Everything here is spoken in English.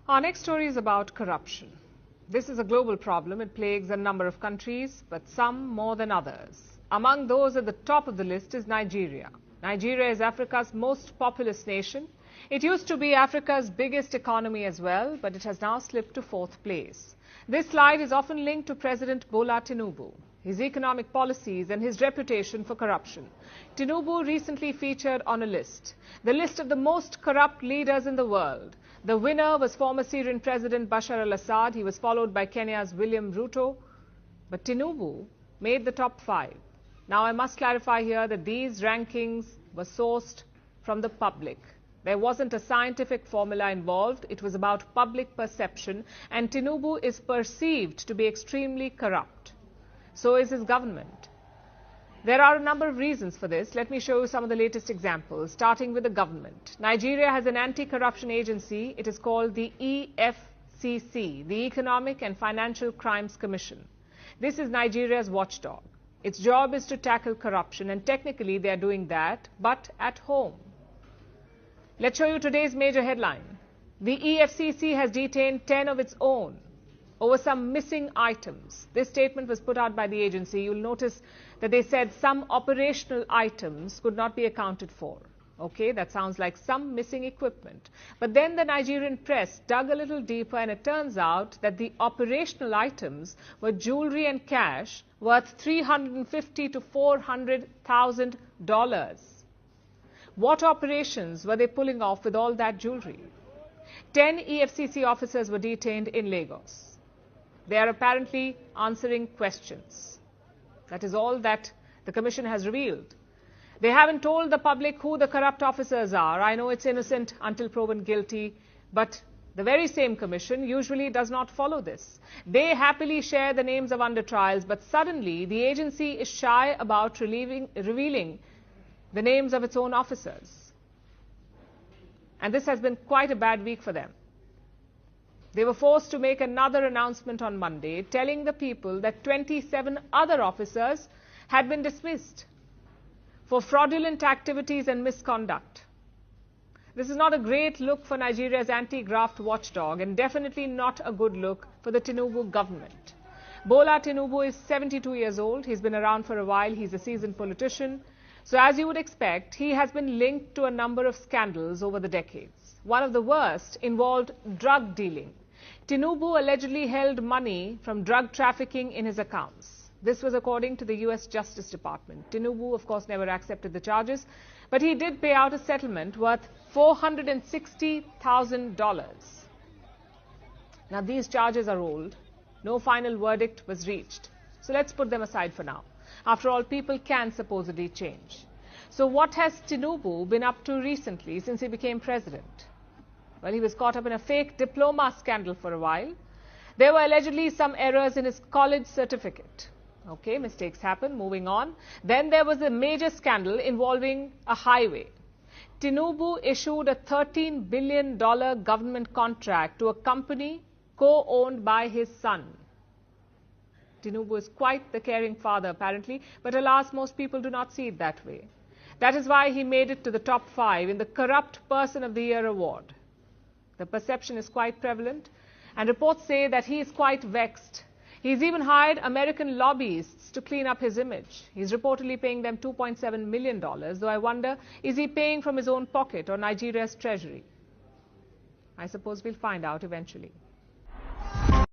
Our next story is about corruption. This is a global problem. It plagues a number of countries, but some more than others. Among those at the top of the list is Nigeria. Nigeria is Africa's most populous nation. It used to be Africa's biggest economy as well, but it has now slipped to fourth place. This slide is often linked to President Bola Tinubu, his economic policies and his reputation for corruption. Tinubu recently featured on a list, the list of the most corrupt leaders in the world. The winner was former Syrian President Bashar al-Assad. He was followed by Kenya's William Ruto. But Tinubu made the top 5. Now, I must clarify here that these rankings were sourced from the public. There wasn't a scientific formula involved. It was about public perception. And Tinubu is perceived to be extremely corrupt. So is his government. There are a number of reasons for this. Let me show you some of the latest examples, starting with the government. Nigeria has an anti-corruption agency. It is called the EFCC, the Economic and Financial Crimes Commission. This is Nigeria's watchdog. Its job is to tackle corruption, and technically they are doing that, but at home. Let's show you today's major headline. The EFCC has detained 10 of its own over some missing items. This statement was put out by the agency. You'll notice that they said some operational items could not be accounted for. Okay, that sounds like some missing equipment. But then the Nigerian press dug a little deeper, and it turns out that the operational items were jewelry and cash worth $350,000 to $400,000. What operations were they pulling off with all that jewelry? 10 EFCC officers were detained in Lagos. They are apparently answering questions. That is all that the Commission has revealed. They haven't told the public who the corrupt officers are. I know it's innocent until proven guilty, but the very same Commission usually does not follow this. They happily share the names of under trials, but suddenly the agency is shy about revealing the names of its own officers. And this has been quite a bad week for them. They were forced to make another announcement on Monday, telling the people that 27 other officers had been dismissed for fraudulent activities and misconduct. This is not a great look for Nigeria's anti-graft watchdog, and definitely not a good look for the Tinubu government. Bola Tinubu is 72 years old. He's been around for a while. He's a seasoned politician. So as you would expect, he has been linked to a number of scandals over the decades. One of the worst involved drug dealing. Tinubu allegedly held money from drug trafficking in his accounts. This was according to the US Justice Department. Tinubu, of course, never accepted the charges, but he did pay out a settlement worth $460,000. Now, these charges are old. No final verdict was reached. So let's put them aside for now. After all, people can supposedly change. So what has Tinubu been up to recently since he became president? Well, he was caught up in a fake diploma scandal for a while. There were allegedly some errors in his college certificate. Okay, mistakes happen. Moving on. Then there was a major scandal involving a highway. Tinubu issued a $13 billion government contract to a company co-owned by his son. Tinubu is quite the caring father, apparently, but alas, most people do not see it that way. That is why he made it to the top 5 in the Corrupt Person of the Year award. The perception is quite prevalent, and reports say that he is quite vexed. He's even hired American lobbyists to clean up his image. He's reportedly paying them $2.7 million, though I wonder, is he paying from his own pocket or Nigeria's treasury? I suppose we'll find out eventually.